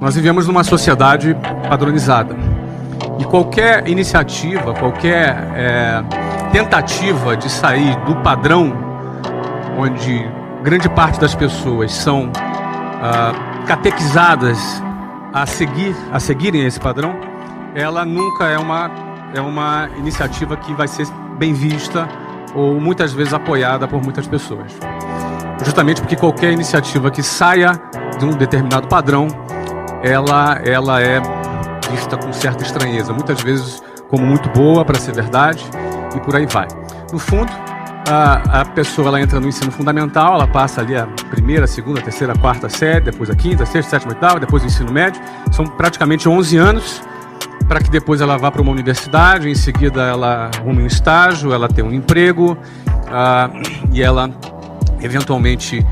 Nós vivemos numa sociedade padronizada. E qualquer iniciativa, qualquer tentativa de sair do padrão, onde grande parte das pessoas são catequizadas a seguirem esse padrão, ela nunca é uma iniciativa que vai ser bem vista ou muitas vezes apoiada por muitas pessoas. Justamente porque qualquer iniciativa que saia de um determinado padrão, ela é vista com certa estranheza, muitas vezes como muito boa para ser verdade, e por aí vai. No fundo, a pessoa ela entra no ensino fundamental, ela passa ali a primeira, segunda, terceira, quarta série, depois a quinta, sexta, sétima, oitava, depois o ensino médio. São praticamente 11 anos para que depois ela vá para uma universidade, em seguida ela arrume um estágio, ela tem um emprego e ela eventualmente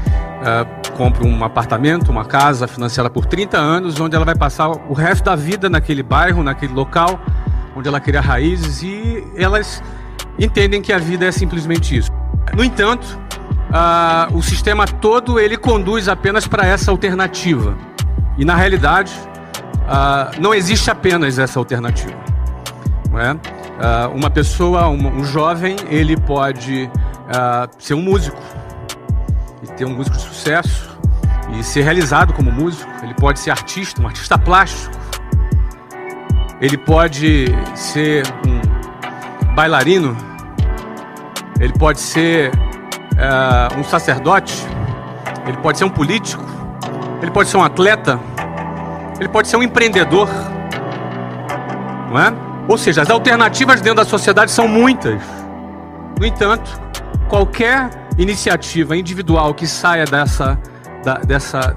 compra um apartamento, uma casa financiada por 30 anos, onde ela vai passar o resto da vida naquele bairro, naquele local, onde ela cria raízes, e elas entendem que a vida é simplesmente isso. No entanto, o sistema todo ele conduz apenas para essa alternativa. E na realidade, não existe apenas essa alternativa. Não é? Uma pessoa, um jovem, ele pode ser um músico, e ter um músico de sucesso, e ser realizado como músico. Ele pode ser artista, um artista plástico. Ele pode ser um bailarino. Ele pode ser um sacerdote. Ele pode ser um político. Ele pode ser um atleta. Ele pode ser um empreendedor. Não é? Ou seja, as alternativas dentro da sociedade são muitas. No entanto, qualquer iniciativa individual que saia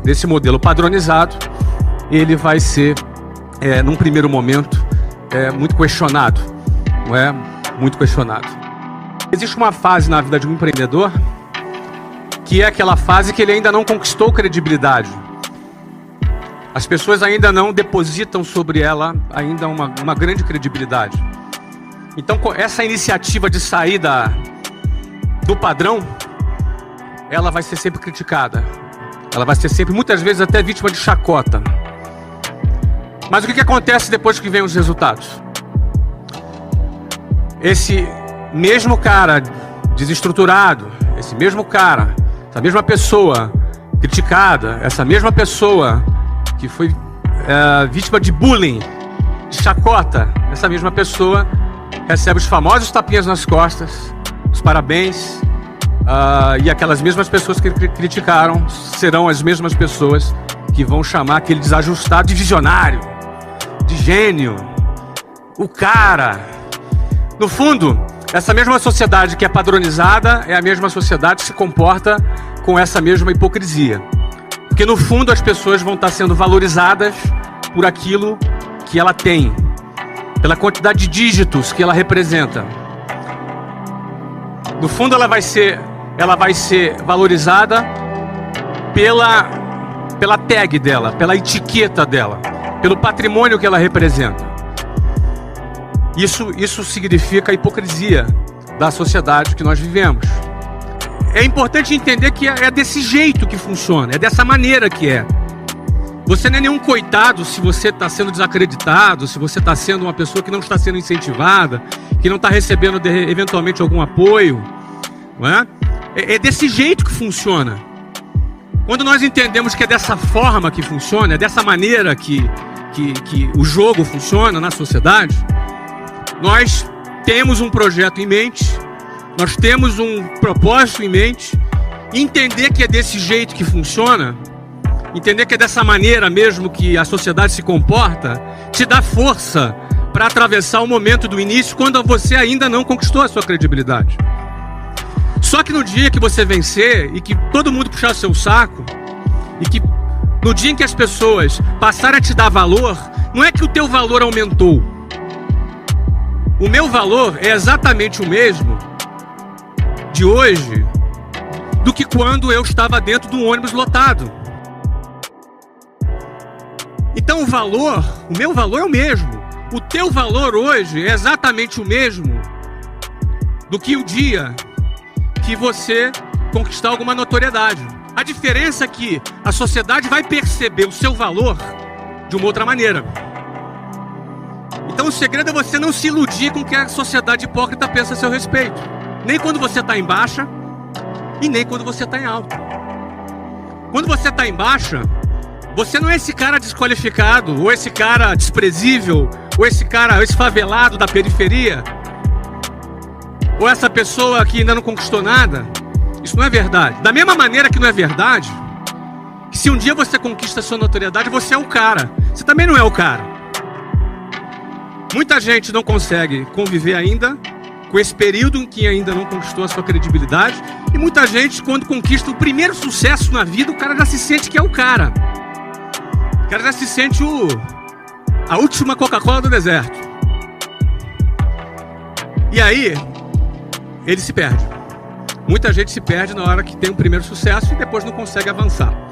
desse modelo padronizado, ele vai ser, num primeiro momento, muito questionado. Não é? Muito questionado. Existe uma fase na vida de um empreendedor que é aquela fase que ele ainda não conquistou credibilidade. As pessoas ainda não depositam sobre ela ainda uma grande credibilidade. Então, essa iniciativa de sair do padrão, ela vai ser sempre criticada. Ela vai ser sempre, muitas vezes, até vítima de chacota. Mas o que acontece depois que vem os resultados? Esse mesmo cara desestruturado, esse mesmo cara, essa mesma pessoa criticada, essa mesma pessoa que foi vítima de bullying, de chacota, essa mesma pessoa recebe os famosos tapinhas nas costas, os parabéns, e aquelas mesmas pessoas que criticaram serão as mesmas pessoas que vão chamar aquele desajustado de visionário, de gênio, o cara. No fundo, essa mesma sociedade que é padronizada é a mesma sociedade que se comporta com essa mesma hipocrisia. Porque no fundo as pessoas vão estar sendo valorizadas por aquilo que ela tem, pela quantidade de dígitos que ela representa. No fundo ela vai ser valorizada pela tag dela, pela etiqueta dela, pelo patrimônio que ela representa. Isso significa a hipocrisia da sociedade que nós vivemos. É importante entender que é desse jeito que funciona, é dessa maneira que é. Você não é nenhum coitado se você está sendo desacreditado, se você está sendo uma pessoa que não está sendo incentivada, que não está recebendo eventualmente algum apoio. Não é? É desse jeito que funciona. Quando nós entendemos que é dessa forma que funciona, é dessa maneira que o jogo funciona na sociedade, nós temos um projeto em mente, nós temos um propósito em mente. Entender que é desse jeito que funciona, entender que é dessa maneira mesmo que a sociedade se comporta, te dá força para atravessar o momento do início, quando você ainda não conquistou a sua credibilidade. Só que no dia que você vencer e que todo mundo puxar seu saco, e que no dia em que as pessoas passarem a te dar valor, não é que o teu valor aumentou. O meu valor é exatamente o mesmo de hoje do que quando eu estava dentro de um ônibus lotado. Então o meu valor é o mesmo. O teu valor hoje é exatamente o mesmo do que o dia que você conquistar alguma notoriedade. A diferença é que a sociedade vai perceber o seu valor de uma outra maneira. Então o segredo é você não se iludir com o que a sociedade hipócrita pensa a seu respeito. Nem quando você está em baixa e nem quando você está em alta. Quando você está em baixa, você não é esse cara desqualificado, ou esse cara desprezível, ou esse favelado da periferia, ou essa pessoa que ainda não conquistou nada. Isso não é verdade. Da mesma maneira que não é verdade que se um dia você conquista a sua notoriedade, você é o cara. Você também não é o cara. Muita gente não consegue conviver ainda com esse período em que ainda não conquistou a sua credibilidade. E muita gente, quando conquista o primeiro sucesso na vida, o cara já se sente que é o cara. O cara já se sente a última Coca-Cola do deserto. E aí, ele se perde. Muita gente se perde na hora que tem o primeiro sucesso e depois não consegue avançar.